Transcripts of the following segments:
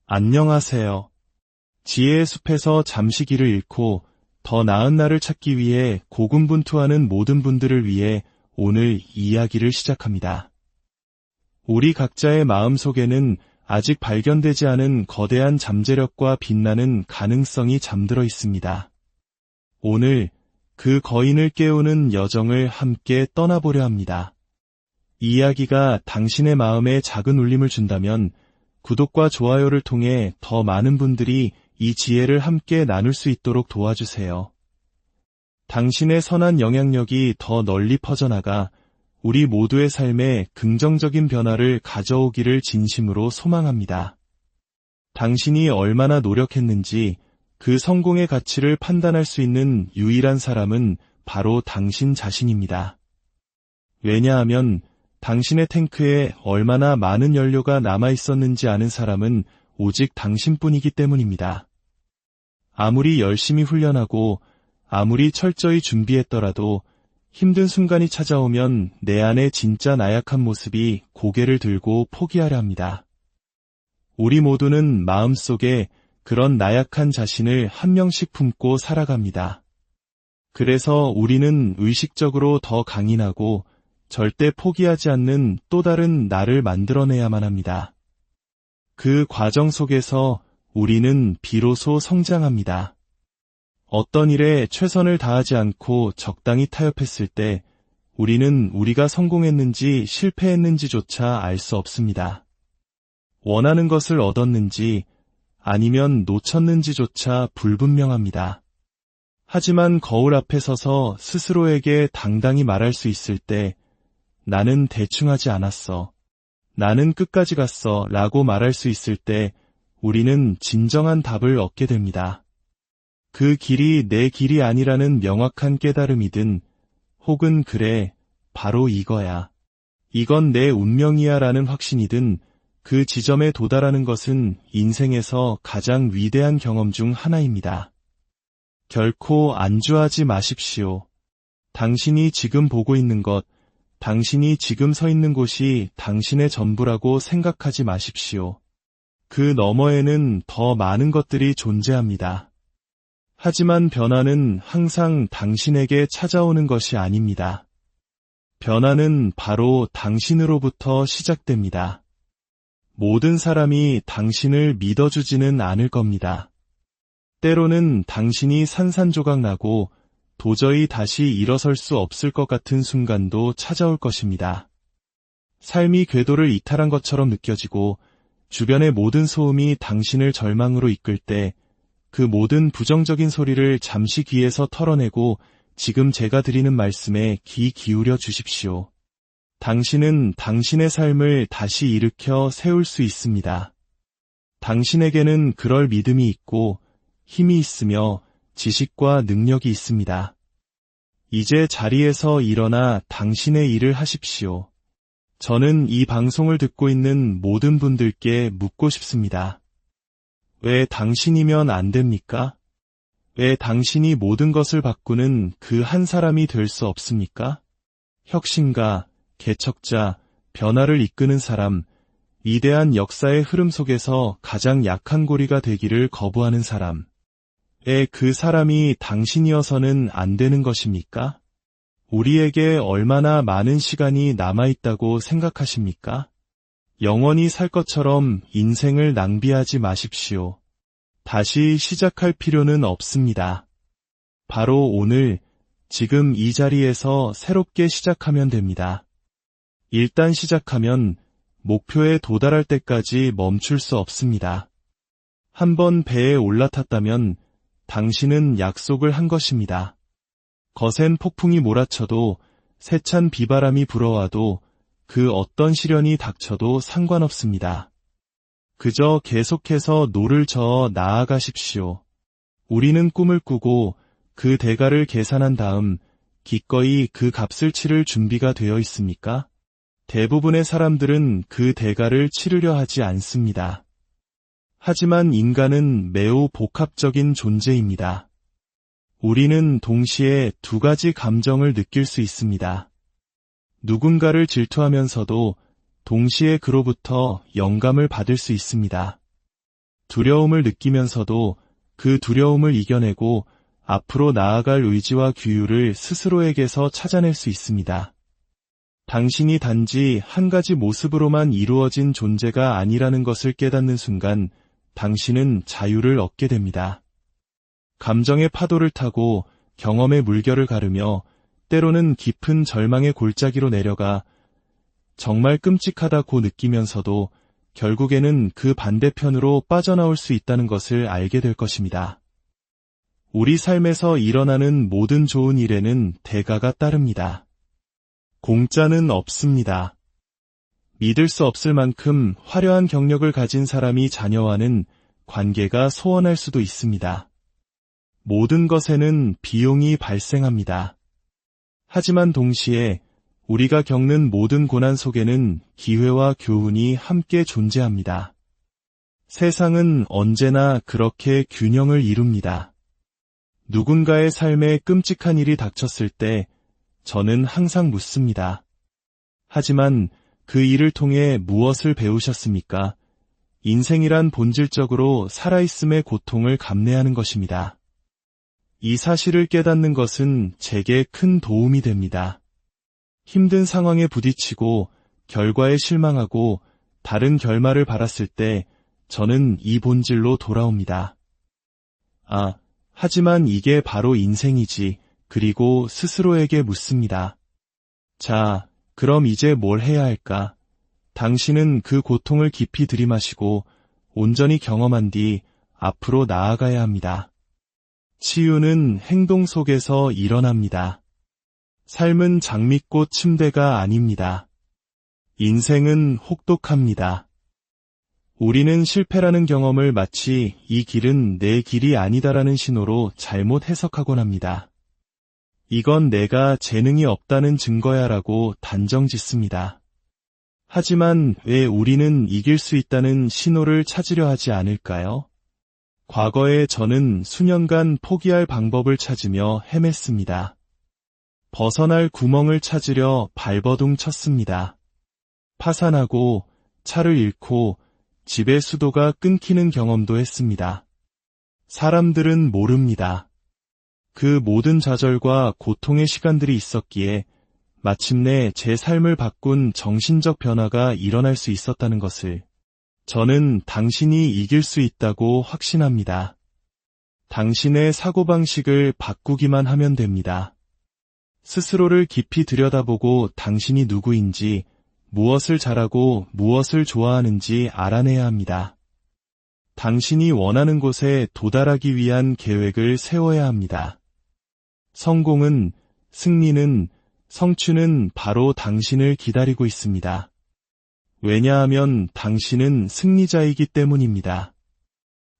안녕하세요. 지혜의 숲에서 잠시 길을 잃고 더 나은 나를 찾기 위해 고군분투하는 모든 분들을 위해 오늘 이야기를 시작합니다. 우리 각자의 마음속에는 아직 발견되지 않은 거대한 잠재력과 빛나는 가능성이 잠들어 있습니다. 오늘 그 거인을 깨우는 여정을 함께 떠나보려 합니다. 이야기가 당신의 마음에 작은 울림을 준다면 구독과 좋아요를 통해 더 많은 분들이 이 지혜를 함께 나눌 수 있도록 도와주세요. 당신의 선한 영향력이 더 널리 퍼져나가 우리 모두의 삶에 긍정적인 변화를 가져오기를 진심으로 소망합니다. 당신이 얼마나 노력했는지 그 성공의 가치를 판단할 수 있는 유일한 사람은 바로 당신 자신입니다. 왜냐하면 당신의 탱크에 얼마나 많은 연료가 남아 있었는지 아는 사람은 오직 당신뿐이기 때문입니다. 아무리 열심히 훈련하고 아무리 철저히 준비했더라도 힘든 순간이 찾아오면 내 안의 진짜 나약한 모습이 고개를 들고 포기하려 합니다. 우리 모두는 마음속에 그런 나약한 자신을 한 명씩 품고 살아갑니다. 그래서 우리는 의식적으로 더 강인하고 절대 포기하지 않는 또 다른 나를 만들어내야만 합니다. 그 과정 속에서 우리는 비로소 성장합니다. 어떤 일에 최선을 다하지 않고 적당히 타협했을 때 우리는 우리가 성공했는지 실패했는지조차 알 수 없습니다. 원하는 것을 얻었는지 아니면 놓쳤는지조차 불분명합니다. 하지만 거울 앞에 서서 스스로에게 당당히 말할 수 있을 때 나는 대충 하지 않았어. 나는 끝까지 갔어. 라고 말할 수 있을 때 우리는 진정한 답을 얻게 됩니다. 그 길이 내 길이 아니라는 명확한 깨달음이든 혹은 그래, 바로 이거야. 이건 내 운명이야 라는 확신이든 그 지점에 도달하는 것은 인생에서 가장 위대한 경험 중 하나입니다. 결코 안주하지 마십시오. 당신이 지금 보고 있는 것, 당신이 지금 서 있는 곳이 당신의 전부라고 생각하지 마십시오. 그 너머에는 더 많은 것들이 존재합니다. 하지만 변화는 항상 당신에게 찾아오는 것이 아닙니다. 변화는 바로 당신으로부터 시작됩니다. 모든 사람이 당신을 믿어주지는 않을 겁니다. 때로는 당신이 산산조각 나고 도저히 다시 일어설 수 없을 것 같은 순간도 찾아올 것입니다. 삶이 궤도를 이탈한 것처럼 느껴지고 주변의 모든 소음이 당신을 절망으로 이끌 때 그 모든 부정적인 소리를 잠시 귀에서 털어내고 지금 제가 드리는 말씀에 귀 기울여 주십시오. 당신은 당신의 삶을 다시 일으켜 세울 수 있습니다. 당신에게는 그럴 믿음이 있고 힘이 있으며 지식과 능력이 있습니다. 이제 자리에서 일어나 당신의 일을 하십시오. 저는 이 방송을 듣고 있는 모든 분들께 묻고 싶습니다. 왜 당신이면 안 됩니까? 왜 당신이 모든 것을 바꾸는 그 한 사람이 될 수 없습니까? 혁신가, 개척자, 변화를 이끄는 사람, 위대한 역사의 흐름 속에서 가장 약한 고리가 되기를 거부하는 사람. 왜 그 사람이 당신이어서는 안 되는 것입니까? 우리에게 얼마나 많은 시간이 남아있다고 생각하십니까? 영원히 살 것처럼 인생을 낭비하지 마십시오. 다시 시작할 필요는 없습니다. 바로 오늘, 지금 이 자리에서 새롭게 시작하면 됩니다. 일단 시작하면 목표에 도달할 때까지 멈출 수 없습니다. 한번 배에 올라탔다면 당신은 약속을 한 것입니다. 거센 폭풍이 몰아쳐도 세찬 비바람이 불어와도 그 어떤 시련이 닥쳐도 상관없습니다. 그저 계속해서 노를 저어 나아가십시오. 우리는 꿈을 꾸고 그 대가를 계산한 다음 기꺼이 그 값을 치를 준비가 되어 있습니까? 대부분의 사람들은 그 대가를 치르려 하지 않습니다. 하지만 인간은 매우 복합적인 존재입니다. 우리는 동시에 두 가지 감정을 느낄 수 있습니다. 누군가를 질투하면서도 동시에 그로부터 영감을 받을 수 있습니다. 두려움을 느끼면서도 그 두려움을 이겨내고 앞으로 나아갈 의지와 규율을 스스로에게서 찾아낼 수 있습니다. 당신이 단지 한 가지 모습으로만 이루어진 존재가 아니라는 것을 깨닫는 순간 당신은 자유를 얻게 됩니다. 감정의 파도를 타고 경험의 물결을 가르며 때로는 깊은 절망의 골짜기로 내려가 정말 끔찍하다고 느끼면서도 결국에는 그 반대편으로 빠져나올 수 있다는 것을 알게 될 것입니다. 우리 삶에서 일어나는 모든 좋은 일에는 대가가 따릅니다. 공짜는 없습니다. 믿을 수 없을 만큼 화려한 경력을 가진 사람이 자녀와는 관계가 소원할 수도 있습니다. 모든 것에는 비용이 발생합니다. 하지만 동시에 우리가 겪는 모든 고난 속에는 기회와 교훈이 함께 존재합니다. 세상은 언제나 그렇게 균형을 이룹니다. 누군가의 삶에 끔찍한 일이 닥쳤을 때 저는 항상 묻습니다. 하지만 그 일을 통해 무엇을 배우셨습니까? 인생이란 본질적으로 살아있음의 고통을 감내하는 것입니다. 이 사실을 깨닫는 것은 제게 큰 도움이 됩니다. 힘든 상황에 부딪히고 결과에 실망하고 다른 결말을 바랐을 때 저는 이 본질로 돌아옵니다. 하지만 이게 바로 인생이지. 그리고 스스로에게 묻습니다. 자, 그럼 이제 뭘 해야 할까? 당신은 그 고통을 깊이 들이마시고 온전히 경험한 뒤 앞으로 나아가야 합니다. 치유는 행동 속에서 일어납니다. 삶은 장미꽃 침대가 아닙니다. 인생은 혹독합니다. 우리는 실패라는 경험을 마치 이 길은 내 길이 아니다라는 신호로 잘못 해석하곤 합니다. 이건 내가 재능이 없다는 증거야라고 단정짓습니다. 하지만 왜 우리는 이길 수 있다는 신호를 찾으려 하지 않을까요? 과거에 저는 수년간 포기할 방법을 찾으며 헤맸습니다. 벗어날 구멍을 찾으려 발버둥 쳤습니다. 파산하고 차를 잃고 집의 수도가 끊기는 경험도 했습니다. 사람들은 모릅니다. 그 모든 좌절과 고통의 시간들이 있었기에 마침내 제 삶을 바꾼 정신적 변화가 일어날 수 있었다는 것을 저는 당신이 이길 수 있다고 확신합니다. 당신의 사고방식을 바꾸기만 하면 됩니다. 스스로를 깊이 들여다보고 당신이 누구인지, 무엇을 잘하고 무엇을 좋아하는지 알아내야 합니다. 당신이 원하는 곳에 도달하기 위한 계획을 세워야 합니다. 성공은, 승리는, 성취는 바로 당신을 기다리고 있습니다. 왜냐하면 당신은 승리자이기 때문입니다.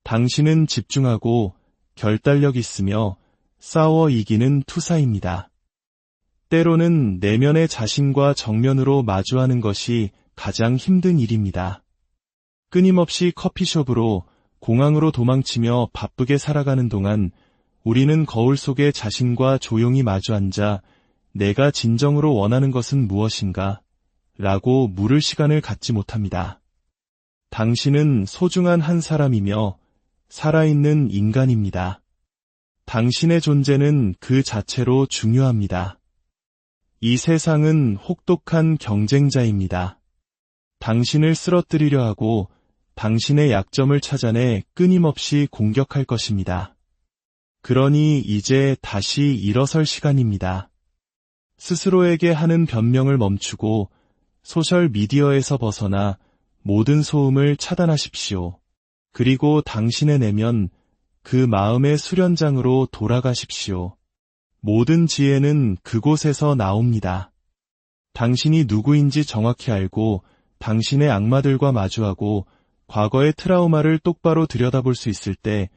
당신은 집중하고 결단력 있으며 싸워 이기는 투사입니다. 때로는 내면의 자신과 정면으로 마주하는 것이 가장 힘든 일입니다. 끊임없이 커피숍으로, 공항으로 도망치며 바쁘게 살아가는 동안 우리는 거울 속에 자신과 조용히 마주 앉아 내가 진정으로 원하는 것은 무엇인가? 라고 물을 시간을 갖지 못합니다. 당신은 소중한 한 사람이며 살아있는 인간입니다. 당신의 존재는 그 자체로 중요합니다. 이 세상은 혹독한 경쟁자입니다. 당신을 쓰러뜨리려 하고 당신의 약점을 찾아내 끊임없이 공격할 것입니다. 그러니 이제 다시 일어설 시간입니다. 스스로에게 하는 변명을 멈추고 소셜미디어에서 벗어나 모든 소음을 차단하십시오. 그리고 당신의 내면, 그 마음의 수련장으로 돌아가십시오. 모든 지혜는 그곳에서 나옵니다. 당신이 누구인지 정확히 알고 당신의 악마들과 마주하고 과거의 트라우마를 똑바로 들여다볼 수 있을 때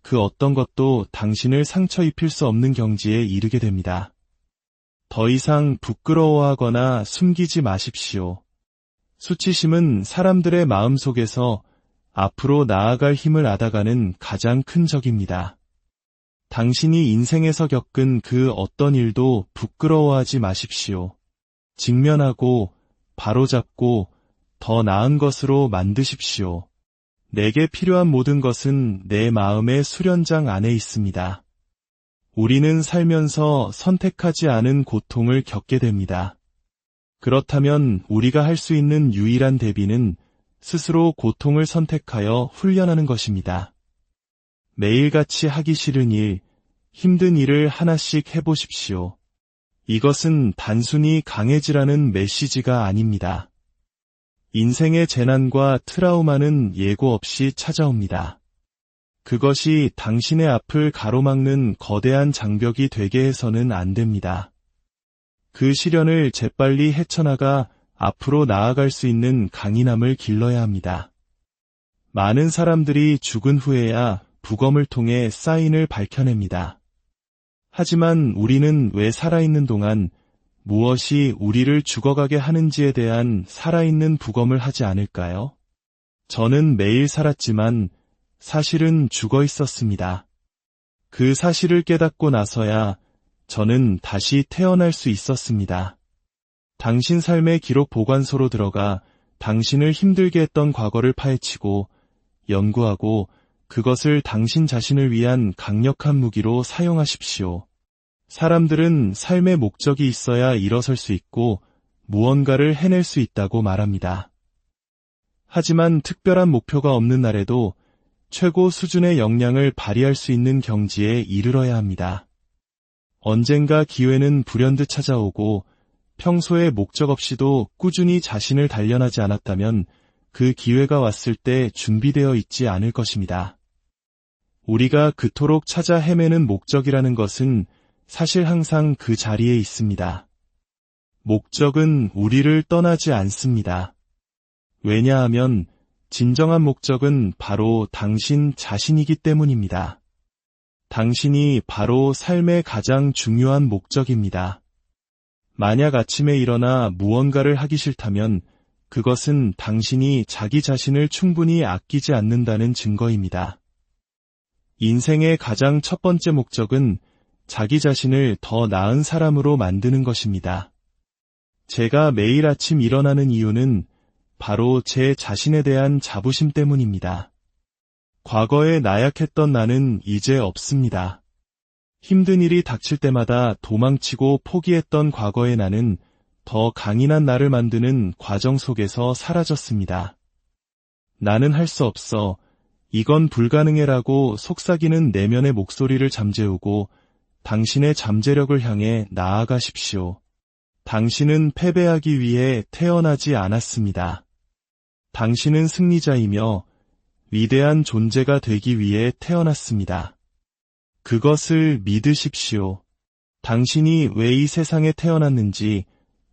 그 어떤 것도 당신을 상처 입힐 수 없는 경지에 이르게 됩니다. 더 이상 부끄러워하거나 숨기지 마십시오. 수치심은 사람들의 마음속에서 앞으로 나아갈 힘을 앗아가는 가장 큰 적입니다. 당신이 인생에서 겪은 그 어떤 일도 부끄러워하지 마십시오. 직면하고 바로잡고 더 나은 것으로 만드십시오. 내게 필요한 모든 것은 내 마음의 수련장 안에 있습니다. 우리는 살면서 선택하지 않은 고통을 겪게 됩니다. 그렇다면 우리가 할 수 있는 유일한 대비는 스스로 고통을 선택하여 훈련하는 것입니다. 매일같이 하기 싫은 일, 힘든 일을 하나씩 해보십시오. 이것은 단순히 강해지라는 메시지가 아닙니다. 인생의 재난과 트라우마는 예고 없이 찾아옵니다. 그것이 당신의 앞을 가로막는 거대한 장벽이 되게 해서는 안 됩니다. 그 시련을 재빨리 헤쳐나가 앞으로 나아갈 수 있는 강인함을 길러야 합니다. 많은 사람들이 죽은 후에야 부검을 통해 사인을 밝혀냅니다. 하지만 우리는 왜 살아있는 동안 무엇이 우리를 죽어가게 하는지에 대한 살아있는 부검을 하지 않을까요? 저는 매일 살았지만 사실은 죽어 있었습니다. 그 사실을 깨닫고 나서야 저는 다시 태어날 수 있었습니다. 당신 삶의 기록 보관소로 들어가 당신을 힘들게 했던 과거를 파헤치고 연구하고 그것을 당신 자신을 위한 강력한 무기로 사용하십시오. 사람들은 삶의 목적이 있어야 일어설 수 있고 무언가를 해낼 수 있다고 말합니다. 하지만 특별한 목표가 없는 날에도 최고 수준의 역량을 발휘할 수 있는 경지에 이르러야 합니다. 언젠가 기회는 불현듯 찾아오고 평소에 목적 없이도 꾸준히 자신을 단련하지 않았다면 그 기회가 왔을 때 준비되어 있지 않을 것입니다. 우리가 그토록 찾아 헤매는 목적이라는 것은 사실 항상 그 자리에 있습니다. 목적은 우리를 떠나지 않습니다. 왜냐하면 진정한 목적은 바로 당신 자신이기 때문입니다. 당신이 바로 삶의 가장 중요한 목적입니다. 만약 아침에 일어나 무언가를 하기 싫다면 그것은 당신이 자기 자신을 충분히 아끼지 않는다는 증거입니다. 인생의 가장 첫 번째 목적은 자기 자신을 더 나은 사람으로 만드는 것입니다. 제가 매일 아침 일어나는 이유는 바로 제 자신에 대한 자부심 때문입니다. 과거에 나약했던 나는 이제 없습니다. 힘든 일이 닥칠 때마다 도망치고 포기했던 과거의 나는 더 강인한 나를 만드는 과정 속에서 사라졌습니다. 나는 할 수 없어, 이건 불가능해라고 속삭이는 내면의 목소리를 잠재우고 당신의 잠재력을 향해 나아가십시오. 당신은 패배하기 위해 태어나지 않았습니다. 당신은 승리자이며 위대한 존재가 되기 위해 태어났습니다. 그것을 믿으십시오. 당신이 왜 이 세상에 태어났는지,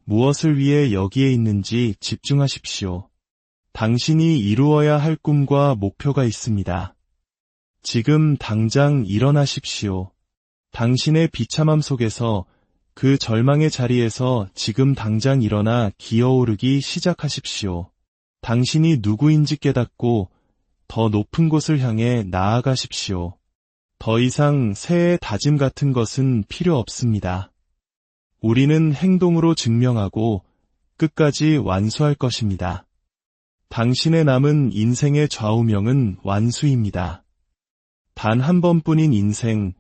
무엇을 위해 여기에 있는지 집중하십시오. 당신이 이루어야 할 꿈과 목표가 있습니다. 지금 당장 일어나십시오. 당신의 비참함 속에서 그 절망의 자리에서 지금 당장 일어나 기어오르기 시작하십시오. 당신이 누구인지 깨닫고 더 높은 곳을 향해 나아가십시오. 더 이상 새해 다짐 같은 것은 필요 없습니다. 우리는 행동으로 증명하고 끝까지 완수할 것입니다. 당신의 남은 인생의 좌우명은 완수입니다. 단 한 번뿐인 인생,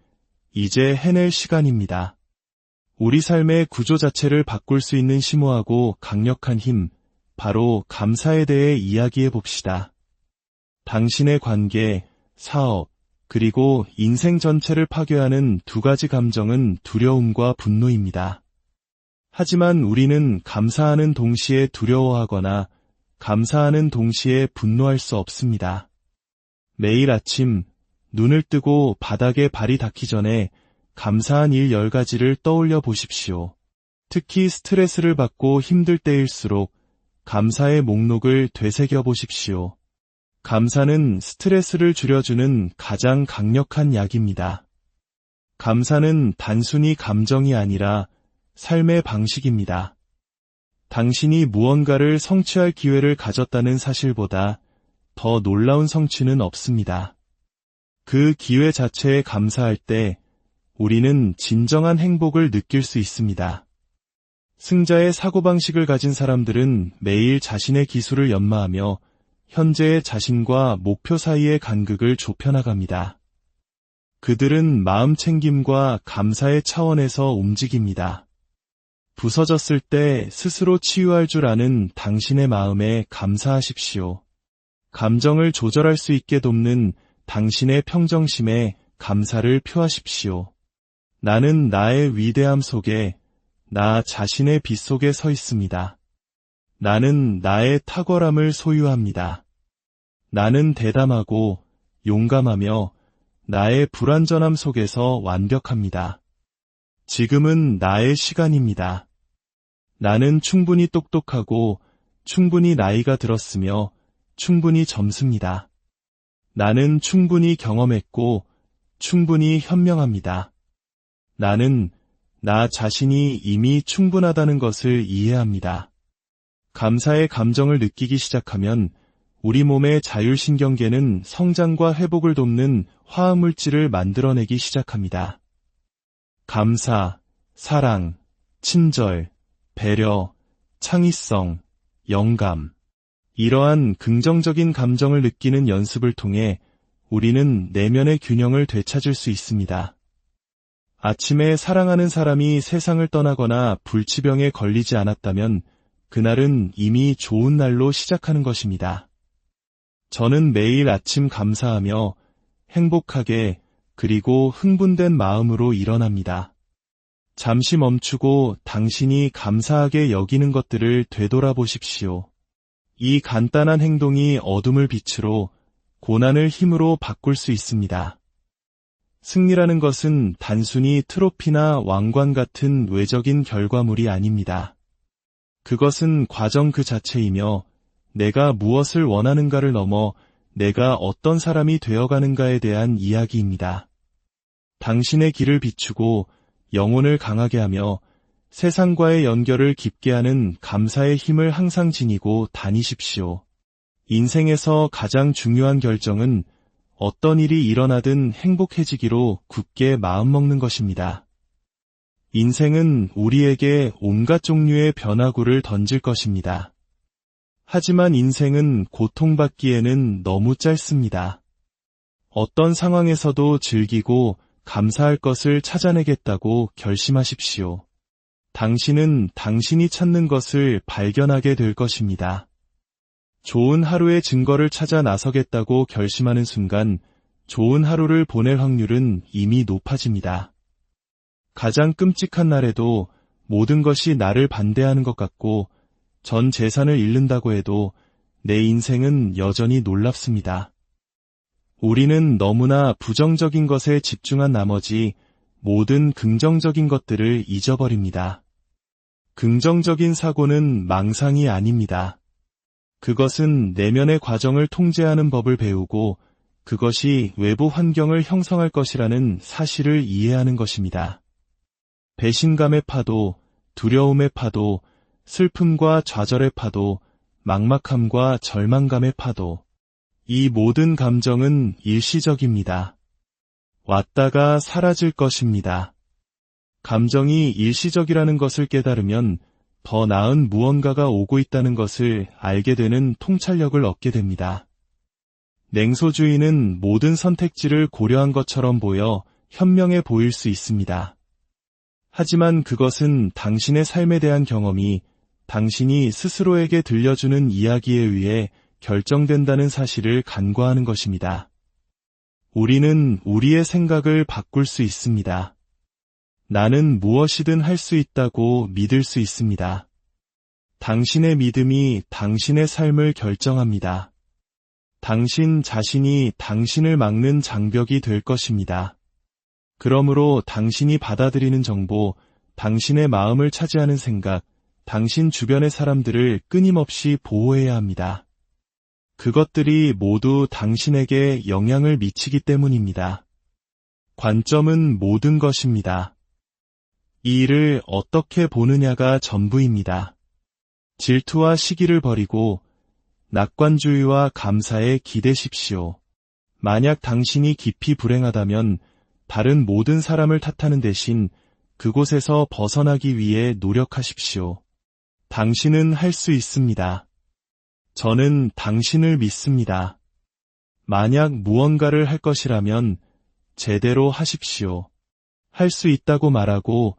이제 해낼 시간입니다. 우리 삶의 구조 자체를 바꿀 수 있는 심오하고 강력한 힘, 바로 감사에 대해 이야기해 봅시다. 당신의 관계, 사업, 그리고 인생 전체를 파괴하는 두 가지 감정은 두려움과 분노입니다. 하지만 우리는 감사하는 동시에 두려워하거나 감사하는 동시에 분노할 수 없습니다. 매일 아침 눈을 뜨고 바닥에 발이 닿기 전에 감사한 일 10가지를 떠올려 보십시오. 특히 스트레스를 받고 힘들 때일수록 감사의 목록을 되새겨 보십시오. 감사는 스트레스를 줄여주는 가장 강력한 약입니다. 감사는 단순히 감정이 아니라 삶의 방식입니다. 당신이 무언가를 성취할 기회를 가졌다는 사실보다 더 놀라운 성취는 없습니다. 그 기회 자체에 감사할 때 우리는 진정한 행복을 느낄 수 있습니다. 승자의 사고방식을 가진 사람들은 매일 자신의 기술을 연마하며 현재의 자신과 목표 사이의 간극을 좁혀나갑니다. 그들은 마음 챙김과 감사의 차원에서 움직입니다. 부서졌을 때 스스로 치유할 줄 아는 당신의 마음에 감사하십시오. 감정을 조절할 수 있게 돕는 당신의 평정심에 감사를 표하십시오. 나는 나의 위대함 속에, 나 자신의 빛 속에 서 있습니다. 나는 나의 탁월함을 소유합니다. 나는 대담하고 용감하며 나의 불완전함 속에서 완벽합니다. 지금은 나의 시간입니다. 나는 충분히 똑똑하고 충분히 나이가 들었으며 충분히 젊습니다. 나는 충분히 경험했고 충분히 현명합니다. 나는 나 자신이 이미 충분하다는 것을 이해합니다. 감사의 감정을 느끼기 시작하면 우리 몸의 자율신경계는 성장과 회복을 돕는 화학물질을 만들어내기 시작합니다. 감사, 사랑, 친절, 배려, 창의성, 영감. 이러한 긍정적인 감정을 느끼는 연습을 통해 우리는 내면의 균형을 되찾을 수 있습니다. 아침에 사랑하는 사람이 세상을 떠나거나 불치병에 걸리지 않았다면 그날은 이미 좋은 날로 시작하는 것입니다. 저는 매일 아침 감사하며 행복하게 그리고 흥분된 마음으로 일어납니다. 잠시 멈추고 당신이 감사하게 여기는 것들을 되돌아보십시오. 이 간단한 행동이 어둠을 빛으로, 고난을 힘으로 바꿀 수 있습니다. 승리라는 것은 단순히 트로피나 왕관 같은 외적인 결과물이 아닙니다. 그것은 과정 그 자체이며 내가 무엇을 원하는가를 넘어 내가 어떤 사람이 되어가는가에 대한 이야기입니다. 당신의 길을 비추고 영혼을 강하게 하며 세상과의 연결을 깊게 하는 감사의 힘을 항상 지니고 다니십시오. 인생에서 가장 중요한 결정은 어떤 일이 일어나든 행복해지기로 굳게 마음먹는 것입니다. 인생은 우리에게 온갖 종류의 변화구를 던질 것입니다. 하지만 인생은 고통받기에는 너무 짧습니다. 어떤 상황에서도 즐기고 감사할 것을 찾아내겠다고 결심하십시오. 당신은 당신이 찾는 것을 발견하게 될 것입니다. 좋은 하루의 증거를 찾아 나서겠다고 결심하는 순간 좋은 하루를 보낼 확률은 이미 높아집니다. 가장 끔찍한 날에도 모든 것이 나를 반대하는 것 같고 전 재산을 잃는다고 해도 내 인생은 여전히 놀랍습니다. 우리는 너무나 부정적인 것에 집중한 나머지 모든 긍정적인 것들을 잊어버립니다. 긍정적인 사고는 망상이 아닙니다. 그것은 내면의 과정을 통제하는 법을 배우고 그것이 외부 환경을 형성할 것이라는 사실을 이해하는 것입니다. 배신감의 파도, 두려움의 파도, 슬픔과 좌절의 파도, 막막함과 절망감의 파도. 이 모든 감정은 일시적입니다. 왔다가 사라질 것입니다. 감정이 일시적이라는 것을 깨달으면 더 나은 무언가가 오고 있다는 것을 알게 되는 통찰력을 얻게 됩니다. 냉소주의는 모든 선택지를 고려한 것처럼 보여 현명해 보일 수 있습니다. 하지만 그것은 당신의 삶에 대한 경험이 당신이 스스로에게 들려주는 이야기에 의해 결정된다는 사실을 간과하는 것입니다. 우리는 우리의 생각을 바꿀 수 있습니다. 나는 무엇이든 할 수 있다고 믿을 수 있습니다. 당신의 믿음이 당신의 삶을 결정합니다. 당신 자신이 당신을 막는 장벽이 될 것입니다. 그러므로 당신이 받아들이는 정보, 당신의 마음을 차지하는 생각, 당신 주변의 사람들을 끊임없이 보호해야 합니다. 그것들이 모두 당신에게 영향을 미치기 때문입니다. 관점은 모든 것입니다. 이 일을 어떻게 보느냐가 전부입니다. 질투와 시기를 버리고 낙관주의와 감사에 기대십시오. 만약 당신이 깊이 불행하다면 다른 모든 사람을 탓하는 대신 그곳에서 벗어나기 위해 노력하십시오. 당신은 할 수 있습니다. 저는 당신을 믿습니다. 만약 무언가를 할 것이라면 제대로 하십시오. 할 수 있다고 말하고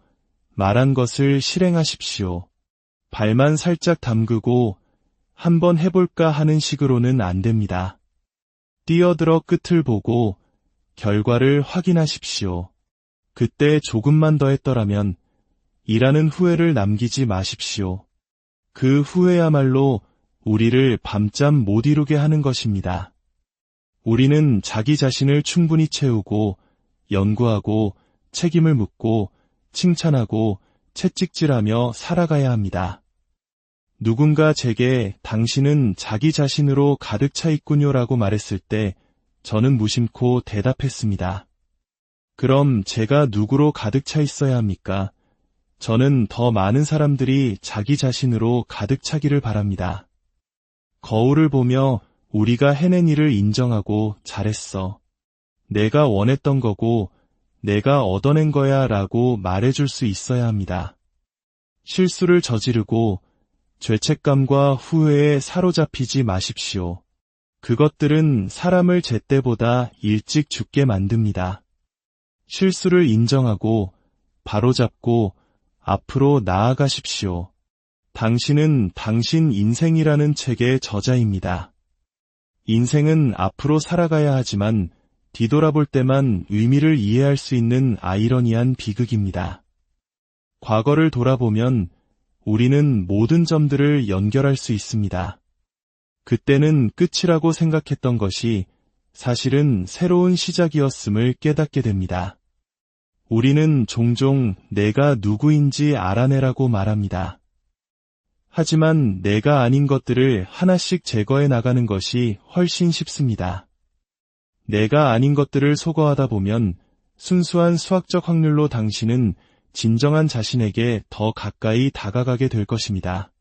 말한 것을 실행하십시오. 발만 살짝 담그고 한번 해볼까 하는 식으로는 안 됩니다. 뛰어들어 끝을 보고 결과를 확인하십시오. 그때 조금만 더 했더라면 이라는 후회를 남기지 마십시오. 그 후회야말로 우리를 밤잠 못 이루게 하는 것입니다. 우리는 자기 자신을 충분히 채우고 연구하고 책임을 묻고 칭찬하고 채찍질하며 살아가야 합니다. 누군가 제게 당신은 자기 자신으로 가득 차 있군요라고 말했을 때 저는 무심코 대답했습니다. 그럼 제가 누구로 가득 차 있어야 합니까? 저는 더 많은 사람들이 자기 자신으로 가득 차기를 바랍니다. 거울을 보며 우리가 해낸 일을 인정하고 잘했어. 내가 원했던 거고 내가 얻어낸 거야 라고 말해줄 수 있어야 합니다. 실수를 저지르고 죄책감과 후회에 사로잡히지 마십시오. 그것들은 사람을 제때보다 일찍 죽게 만듭니다. 실수를 인정하고 바로잡고 앞으로 나아가십시오. 당신은 당신 인생이라는 책의 저자입니다. 인생은 앞으로 살아가야 하지만 뒤돌아볼 때만 의미를 이해할 수 있는 아이러니한 비극입니다. 과거를 돌아보면 우리는 모든 점들을 연결할 수 있습니다. 그때는 끝이라고 생각했던 것이 사실은 새로운 시작이었음을 깨닫게 됩니다. 우리는 종종 내가 누구인지 알아내라고 말합니다. 하지만 내가 아닌 것들을 하나씩 제거해 나가는 것이 훨씬 쉽습니다. 내가 아닌 것들을 소거하다 보면 순수한 수학적 확률로 당신은 진정한 자신에게 더 가까이 다가가게 될 것입니다.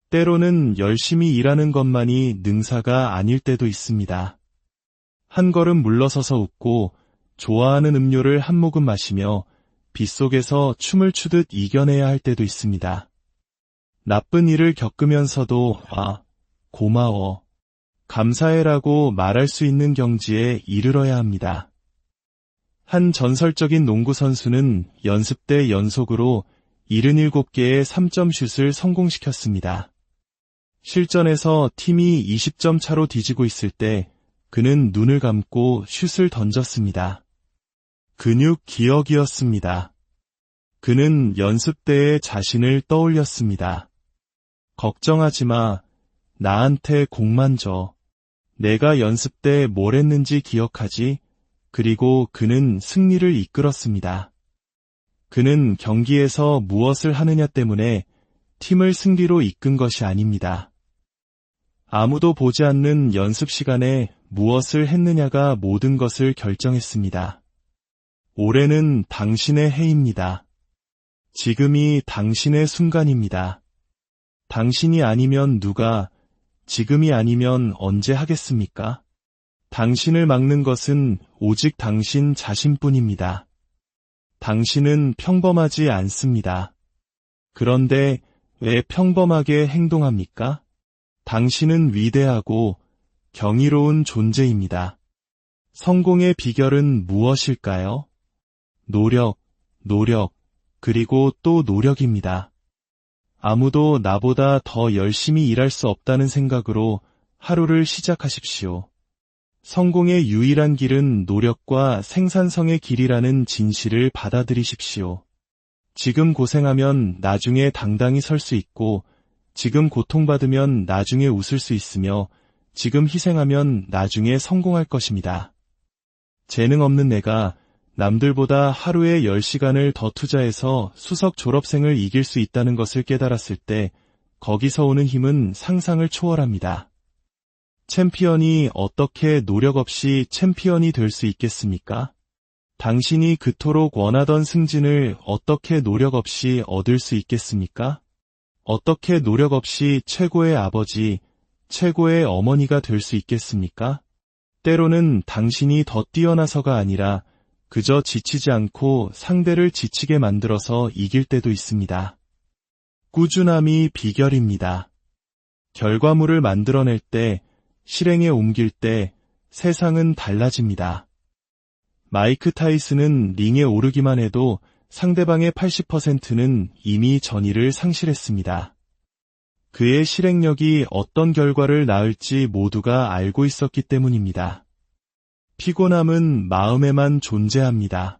때로는 열심히 일하는 것만이 능사가 아닐 때도 있습니다. 한 걸음 물러서서 웃고 좋아하는 음료를 한 모금 마시며 빗속에서 춤을 추듯 이겨내야 할 때도 있습니다. 나쁜 일을 겪으면서도 고마워, 감사해라고 말할 수 있는 경지에 이르러야 합니다. 한 전설적인 농구 선수는 연습 때 연속으로 77개의 3점 슛을 성공시켰습니다. 실전에서 팀이 20점 차로 뒤지고 있을 때 그는 눈을 감고 슛을 던졌습니다. 근육 기억이었습니다. 그는 연습 때의 자신을 떠올렸습니다. 걱정하지 마. 나한테 공만 줘. 내가 연습 때 뭘 했는지 기억하지? 그리고 그는 승리를 이끌었습니다. 그는 경기에서 무엇을 하느냐 때문에 팀을 승리로 이끈 것이 아닙니다. 아무도 보지 않는 연습 시간에 무엇을 했느냐가 모든 것을 결정했습니다. 올해는 당신의 해입니다. 지금이 당신의 순간입니다. 당신이 아니면 누가, 지금이 아니면 언제 하겠습니까? 당신을 막는 것은 오직 당신 자신뿐입니다. 당신은 평범하지 않습니다. 그런데 왜 평범하게 행동합니까? 당신은 위대하고 경이로운 존재입니다. 성공의 비결은 무엇일까요? 노력, 그리고 또 노력입니다. 아무도 나보다 더 열심히 일할 수 없다는 생각으로 하루를 시작하십시오. 성공의 유일한 길은 노력과 생산성의 길이라는 진실을 받아들이십시오. 지금 고생하면 나중에 당당히 설 수 있고, 지금 고통받으면 나중에 웃을 수 있으며, 지금 희생하면 나중에 성공할 것입니다. 재능 없는 내가 남들보다 하루에 10시간을 더 투자해서 수석 졸업생을 이길 수 있다는 것을 깨달았을 때 거기서 오는 힘은 상상을 초월합니다. 챔피언이 어떻게 노력 없이 챔피언이 될 수 있겠습니까? 당신이 그토록 원하던 승진을 어떻게 노력 없이 얻을 수 있겠습니까? 어떻게 노력 없이 최고의 아버지, 최고의 어머니가 될 수 있겠습니까? 때로는 당신이 더 뛰어나서가 아니라 그저 지치지 않고 상대를 지치게 만들어서 이길 때도 있습니다. 꾸준함이 비결입니다. 결과물을 만들어낼 때, 실행에 옮길 때 세상은 달라집니다. 마이크 타이슨은 링에 오르기만 해도 상대방의 80%는 이미 전의를 상실했습니다. 그의 실행력이 어떤 결과를 낳을지 모두가 알고 있었기 때문입니다. 피곤함은 마음에만 존재합니다.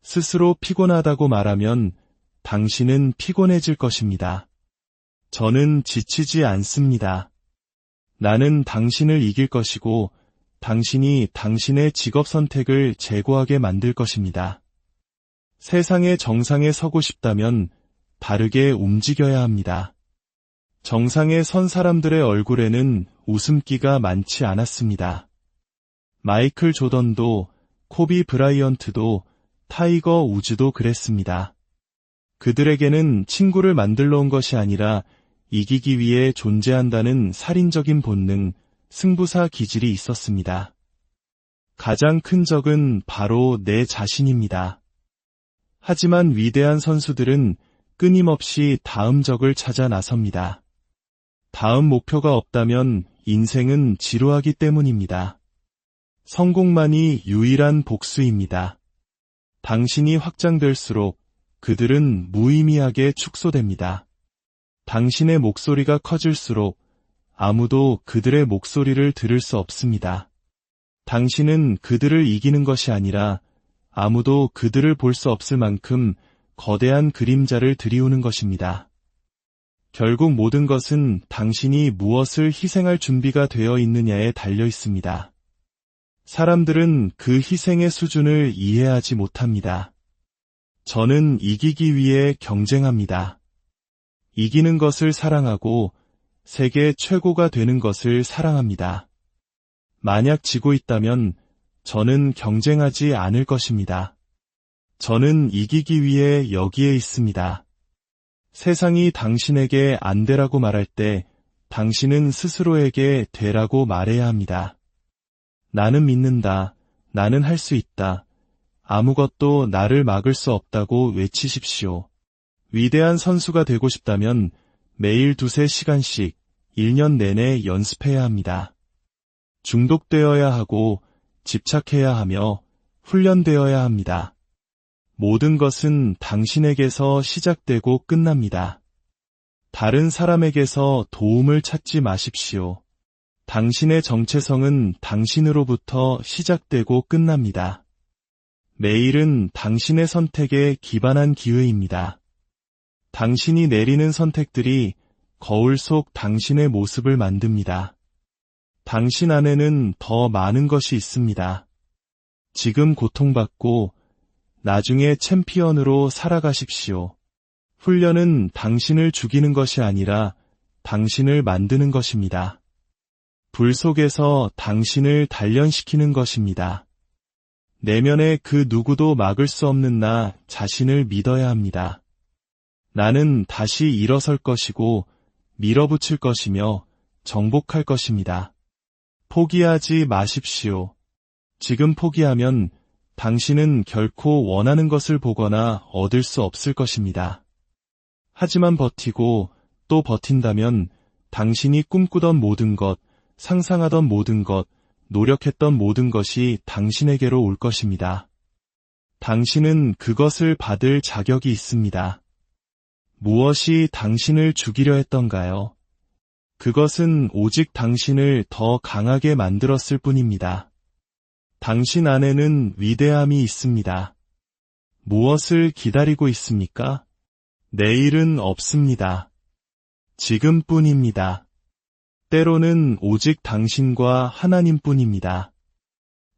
스스로 피곤하다고 말하면 당신은 피곤해질 것입니다. 저는 지치지 않습니다. 나는 당신을 이길 것이고 당신이 당신의 직업 선택을 재고하게 만들 것입니다. 세상의 정상에 서고 싶다면 다르게 움직여야 합니다. 정상에 선 사람들의 얼굴에는 웃음기가 많지 않았습니다. 마이클 조던도, 코비 브라이언트도, 타이거 우즈도 그랬습니다. 그들에게는 친구를 만들러 온 것이 아니라 이기기 위해 존재한다는 살인적인 본능, 승부사 기질이 있었습니다. 가장 큰 적은 바로 내 자신입니다. 하지만 위대한 선수들은 끊임없이 다음 적을 찾아 나섭니다. 다음 목표가 없다면 인생은 지루하기 때문입니다. 성공만이 유일한 복수입니다. 당신이 확장될수록 그들은 무의미하게 축소됩니다. 당신의 목소리가 커질수록 아무도 그들의 목소리를 들을 수 없습니다. 당신은 그들을 이기는 것이 아니라 아무도 그들을 볼 수 없을 만큼 거대한 그림자를 들이우는 것입니다. 결국 모든 것은 당신이 무엇을 희생할 준비가 되어 있느냐에 달려 있습니다. 사람들은 그 희생의 수준을 이해하지 못합니다. 저는 이기기 위해 경쟁합니다. 이기는 것을 사랑하고 세계 최고가 되는 것을 사랑합니다. 만약 지고 있다면 저는 경쟁하지 않을 것입니다. 저는 이기기 위해 여기에 있습니다. 세상이 당신에게 안 되라고 말할 때 당신은 스스로에게 되라고 말해야 합니다. 나는 믿는다. 나는 할 수 있다. 아무것도 나를 막을 수 없다고 외치십시오. 위대한 선수가 되고 싶다면 매일 2~3시간씩 1년 내내 연습해야 합니다. 중독되어야 하고 집착해야 하며 훈련되어야 합니다. 모든 것은 당신에게서 시작되고 끝납니다. 다른 사람에게서 도움을 찾지 마십시오. 당신의 정체성은 당신으로부터 시작되고 끝납니다. 매일은 당신의 선택에 기반한 기회입니다. 당신이 내리는 선택들이 거울 속 당신의 모습을 만듭니다. 당신 안에는 더 많은 것이 있습니다. 지금 고통받고 나중에 챔피언으로 살아가십시오. 훈련은 당신을 죽이는 것이 아니라 당신을 만드는 것입니다. 불 속에서 당신을 단련시키는 것입니다. 내면의 그 누구도 막을 수 없는 나 자신을 믿어야 합니다. 나는 다시 일어설 것이고 밀어붙일 것이며 정복할 것입니다. 포기하지 마십시오. 지금 포기하면 당신은 결코 원하는 것을 보거나 얻을 수 없을 것입니다. 하지만 버티고 또 버틴다면 당신이 꿈꾸던 모든 것, 상상하던 모든 것, 노력했던 모든 것이 당신에게로 올 것입니다. 당신은 그것을 받을 자격이 있습니다. 무엇이 당신을 죽이려 했던가요? 그것은 오직 당신을 더 강하게 만들었을 뿐입니다. 당신 안에는 위대함이 있습니다. 무엇을 기다리고 있습니까? 내일은 없습니다. 지금뿐입니다. 때로는 오직 당신과 하나님뿐입니다.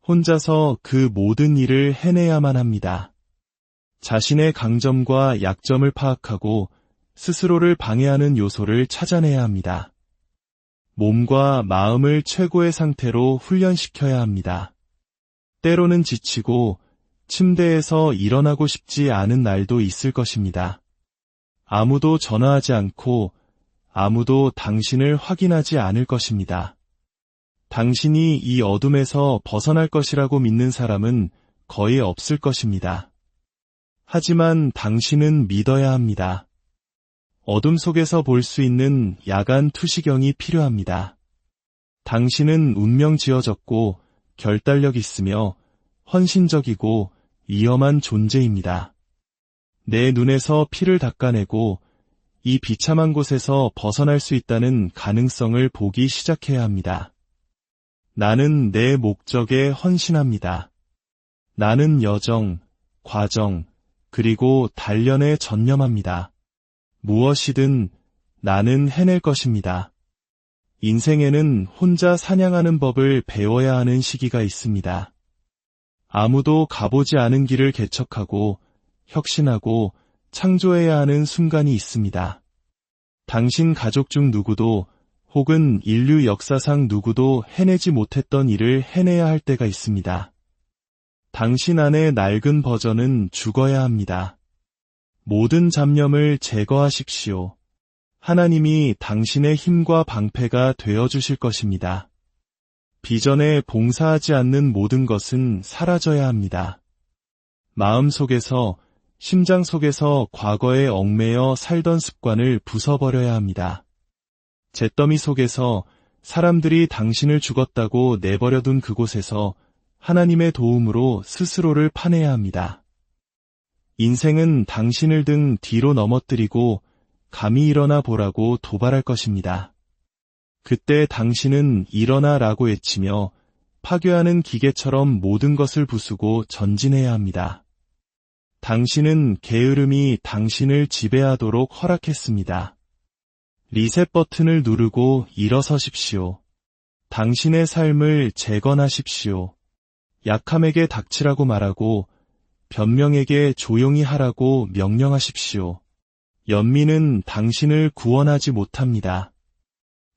혼자서 그 모든 일을 해내야만 합니다. 자신의 강점과 약점을 파악하고 스스로를 방해하는 요소를 찾아내야 합니다. 몸과 마음을 최고의 상태로 훈련시켜야 합니다. 때로는 지치고 침대에서 일어나고 싶지 않은 날도 있을 것입니다. 아무도 전화하지 않고 아무도 당신을 확인하지 않을 것입니다. 당신이 이 어둠에서 벗어날 것이라고 믿는 사람은 거의 없을 것입니다. 하지만 당신은 믿어야 합니다. 어둠 속에서 볼 수 있는 야간 투시경이 필요합니다. 당신은 운명 지어졌고 결단력 있으며 헌신적이고 위험한 존재입니다. 내 눈에서 피를 닦아내고 이 비참한 곳에서 벗어날 수 있다는 가능성을 보기 시작해야 합니다. 나는 내 목적에 헌신합니다. 나는 여정, 과정, 그리고 단련에 전념합니다. 무엇이든 나는 해낼 것입니다. 인생에는 혼자 사냥하는 법을 배워야 하는 시기가 있습니다. 아무도 가보지 않은 길을 개척하고 혁신하고 창조해야 하는 순간이 있습니다. 당신 가족 중 누구도 혹은 인류 역사상 누구도 해내지 못했던 일을 해내야 할 때가 있습니다. 당신 안의 낡은 버전은 죽어야 합니다. 모든 잡념을 제거하십시오. 하나님이 당신의 힘과 방패가 되어주실 것입니다. 비전에 봉사하지 않는 모든 것은 사라져야 합니다. 마음 속에서, 심장 속에서 과거에 얽매여 살던 습관을 부숴버려야 합니다. 잿더미 속에서 사람들이 당신을 죽었다고 내버려둔 그곳에서 하나님의 도움으로 스스로를 파내야 합니다. 인생은 당신을 등 뒤로 넘어뜨리고 감히 일어나 보라고 도발할 것입니다. 그때 당신은 일어나라고 외치며 파괴하는 기계처럼 모든 것을 부수고 전진해야 합니다. 당신은 게으름이 당신을 지배하도록 허락했습니다. 리셋 버튼을 누르고 일어서십시오. 당신의 삶을 재건하십시오. 약함에게 닥치라고 말하고 변명에게 조용히 하라고 명령하십시오. 연민은 당신을 구원하지 못합니다.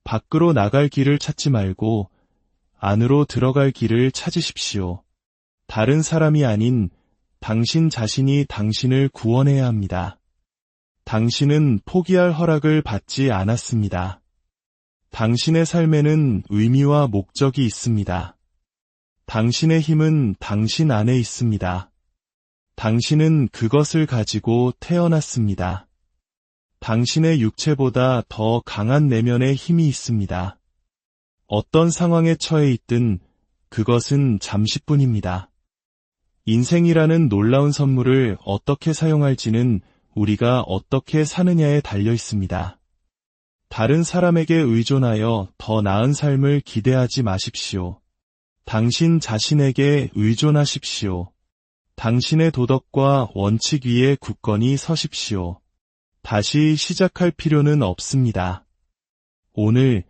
밖으로 나갈 길을 찾지 말고 안으로 들어갈 길을 찾으십시오. 다른 사람이 아닌 당신 자신이 당신을 구원해야 합니다. 당신은 포기할 허락을 받지 않았습니다. 당신의 삶에는 의미와 목적이 있습니다. 당신의 힘은 당신 안에 있습니다. 당신은 그것을 가지고 태어났습니다. 당신의 육체보다 더 강한 내면의 힘이 있습니다. 어떤 상황에 처해 있든 그것은 잠시뿐입니다. 인생이라는 놀라운 선물을 어떻게 사용할지는 우리가 어떻게 사느냐에 달려 있습니다. 다른 사람에게 의존하여 더 나은 삶을 기대하지 마십시오. 당신 자신에게 의존하십시오. 당신의 도덕과 원칙 위에 굳건히 서십시오. 다시 시작할 필요는 없습니다. 오늘,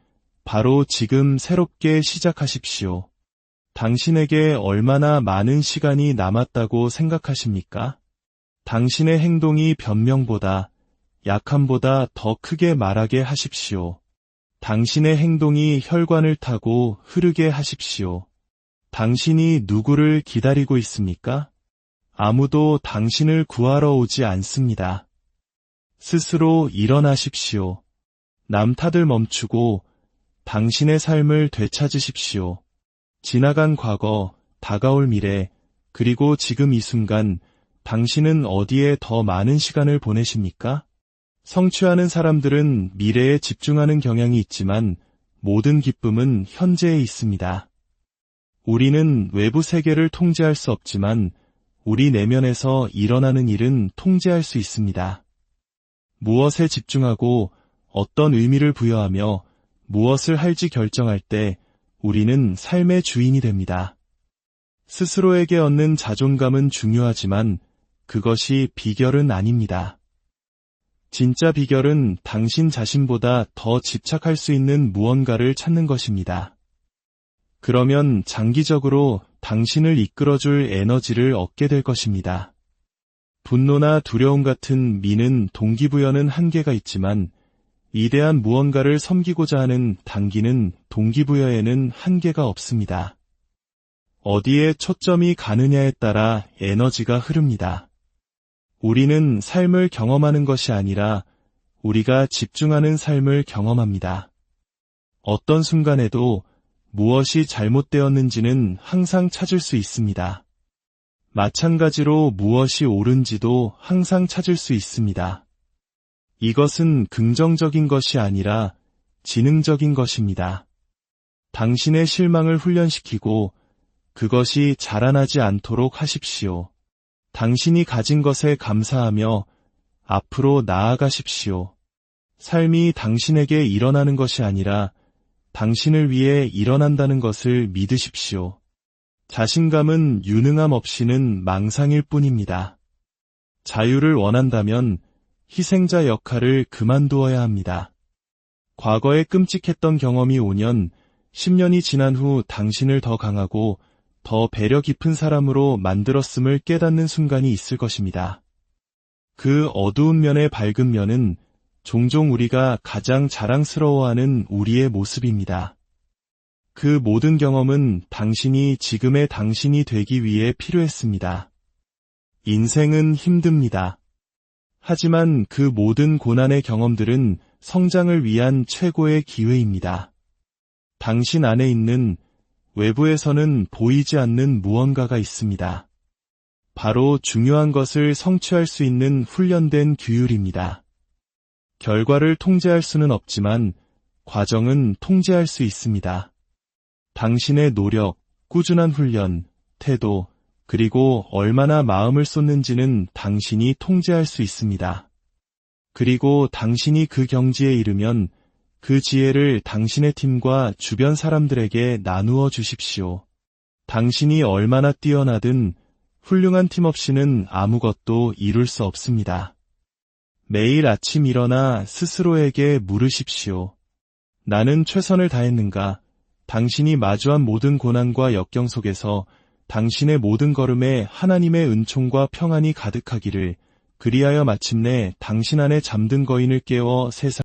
바로 지금 새롭게 시작하십시오. 당신에게 얼마나 많은 시간이 남았다고 생각하십니까? 당신의 행동이 변명보다, 약함보다 더 크게 말하게 하십시오. 당신의 행동이 혈관을 타고 흐르게 하십시오. 당신이 누구를 기다리고 있습니까? 아무도 당신을 구하러 오지 않습니다. 스스로 일어나십시오. 남 탓을 멈추고 당신의 삶을 되찾으십시오. 지나간 과거, 다가올 미래, 그리고 지금 이 순간, 당신은 어디에 더 많은 시간을 보내십니까? 성취하는 사람들은 미래에 집중하는 경향이 있지만 모든 기쁨은 현재에 있습니다. 우리는 외부 세계를 통제할 수 없지만 우리 내면에서 일어나는 일은 통제할 수 있습니다. 무엇에 집중하고 어떤 의미를 부여하며 무엇을 할지 결정할 때 우리는 삶의 주인이 됩니다. 스스로에게 얻는 자존감은 중요하지만 그것이 비결은 아닙니다. 진짜 비결은 당신 자신보다 더 집착할 수 있는 무언가를 찾는 것입니다. 그러면 장기적으로 당신을 이끌어줄 에너지를 얻게 될 것입니다. 분노나 두려움 같은 미는 동기부여는 한계가 있지만 이대한 무언가를 섬기고자 하는 당기는 동기부여에는 한계가 없습니다. 어디에 초점이 가느냐에 따라 에너지가 흐릅니다. 우리는 삶을 경험하는 것이 아니라 우리가 집중하는 삶을 경험합니다. 어떤 순간에도 무엇이 잘못되었는지는 항상 찾을 수 있습니다. 마찬가지로 무엇이 옳은지도 항상 찾을 수 있습니다. 이것은 긍정적인 것이 아니라 지능적인 것입니다. 당신의 실망을 훈련시키고 그것이 자라나지 않도록 하십시오. 당신이 가진 것에 감사하며 앞으로 나아가십시오. 삶이 당신에게 일어나는 것이 아니라 당신을 위해 일어난다는 것을 믿으십시오. 자신감은 유능함 없이는 망상일 뿐입니다. 자유를 원한다면 희생자 역할을 그만두어야 합니다. 과거에 끔찍했던 경험이 5년, 10년이 지난 후 당신을 더 강하고 더 배려 깊은 사람으로 만들었음을 깨닫는 순간이 있을 것입니다. 그 어두운 면의 밝은 면은 종종 우리가 가장 자랑스러워하는 우리의 모습입니다. 그 모든 경험은 당신이 지금의 당신이 되기 위해 필요했습니다. 인생은 힘듭니다. 하지만 그 모든 고난의 경험들은 성장을 위한 최고의 기회입니다. 당신 안에 있는 외부에서는 보이지 않는 무언가가 있습니다. 바로 중요한 것을 성취할 수 있는 훈련된 규율입니다. 결과를 통제할 수는 없지만 과정은 통제할 수 있습니다. 당신의 노력, 꾸준한 훈련, 태도, 그리고 얼마나 마음을 쏟는지는 당신이 통제할 수 있습니다. 그리고 당신이 그 경지에 이르면 그 지혜를 당신의 팀과 주변 사람들에게 나누어 주십시오. 당신이 얼마나 뛰어나든 훌륭한 팀 없이는 아무것도 이룰 수 없습니다. 매일 아침 일어나 스스로에게 물으십시오. 나는 최선을 다했는가? 당신이 마주한 모든 고난과 역경 속에서 당신의 모든 걸음에 하나님의 은총과 평안이 가득하기를, 그리하여 마침내 당신 안에 잠든 거인을 깨워 세상